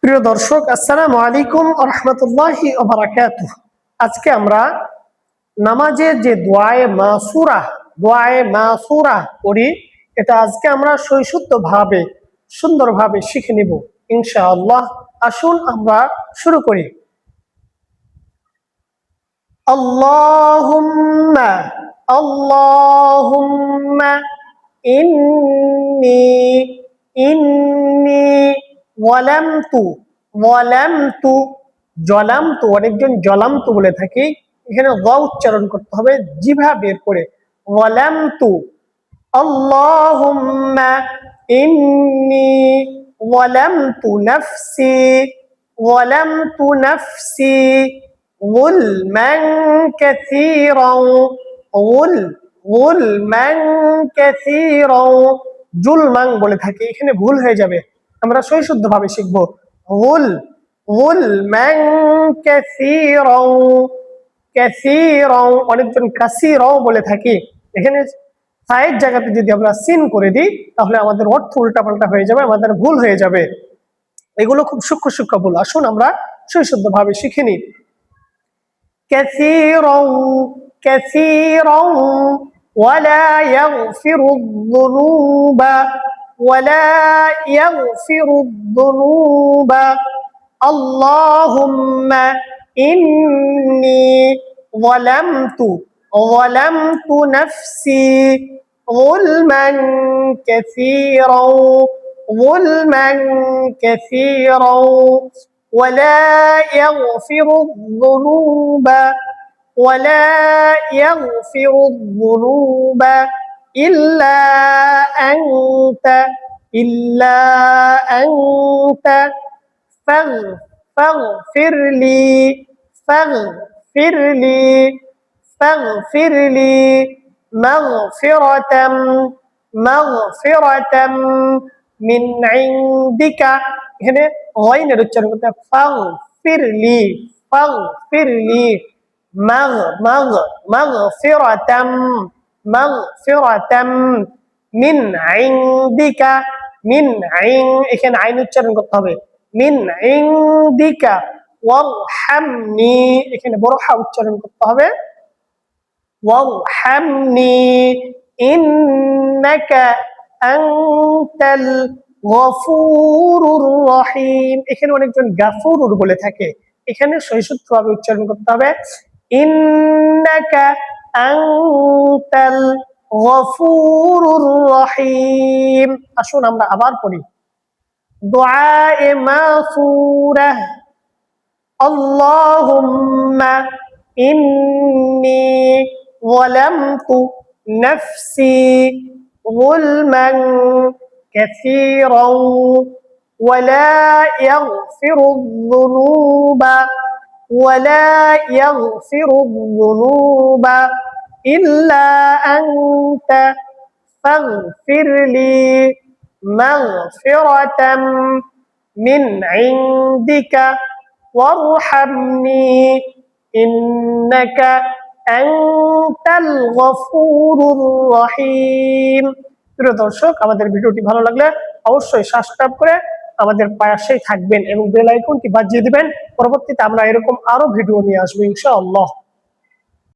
প্রিয় দর্শক, আসসালামু আলাইকুম ওয়া রাহমাতুল্লাহি ওয়া বারাকাতুহু। আজকে আমরা নামাজে যে দোয়ায়ে মাসুরা করি, এটা আজকে আমরা সুন্দরভাবে শিখে নিব ইনশাআল্লাহ। আসুন আমরা শুরু করি। আল্লাহুম্মা আল্লাহুম্মা ইন্নী ইন্নী জলামতু অনেকজন জলামতু বলে থাকি, এখানে গ উচ্চারণ করতে হবে জিভা বের করে। ওয়ালামতু আল্লাহুম্মা ইন্নী ওয়ালামতু নাফসি গুলমান কাসীরান গুলমান কাসীরান জুলমান বলে থাকি, এখানে ভুল হয়ে যাবে, আমরা শুদ্ধভাবে শিখবো। গুলমান কাসীরান অনেকজন কাসীরাও বলে থাকি, এখানে সাইড জায়গাতে যদি আমরা সিন করে দিই তাহলে আমাদের অর্থ উল্টাপাল্টা হয়ে যাবে, আমাদের ভুল হয়ে যাবে। এগুলো খুব সূক্ষ্ম ভুল। আসুন আমরা শুদ্ধভাবে শিখে নিই। كثيرا ولا يغفر الذنوب اللهم إني ظلمت نفسي ظلما كثيرا ولا يغفر الذنوب إلا أنت فاغفر لي مغفرة من عندك, এখানে গয়নের উচ্চারণ করতে হবে ফাগফির লি মাগফিরাতাম মিন ইনদিকা এখানে আইন উচ্চারণ করতে হবে মিন ইনদিকা ওয়ারহামনি, এখানে বড় হা উচ্চারণ করতে হবে ওয়ারহামনি ইন্নাকা আনতাল গফুরুর রহিম, এখানে অনেকজন গাফুরুর বলে থাকে, এখানে শুদ্ধভাবে উচ্চারণ করতে হবে ইন্নাকা আনতাল গফুরুর রহিম। আসুন আমরা আবার পড়ি। দুআয়ে মাসুরা আল্লাহুম্মা ইন্নী যালামতু নাফসি গুলমান কাসীরান ولا يغفر الذنوب إلا أنت فاغفر لي مغفرة من عندك وارحمني إنك أنت الغفور الرحيم। প্রিয় দর্শক, আমাদের ভিডিওটি ভালো লাগলে অবশ্যই সাবস্ক্রাইব করে আমাদের পাশেই থাকবেন এবং বেল আইকনটি বাজিয়ে দিবেন। পরবর্তীতে আমরা এরকম আরো ভিডিও নিয়ে আসবো ইনশাআল্লাহ।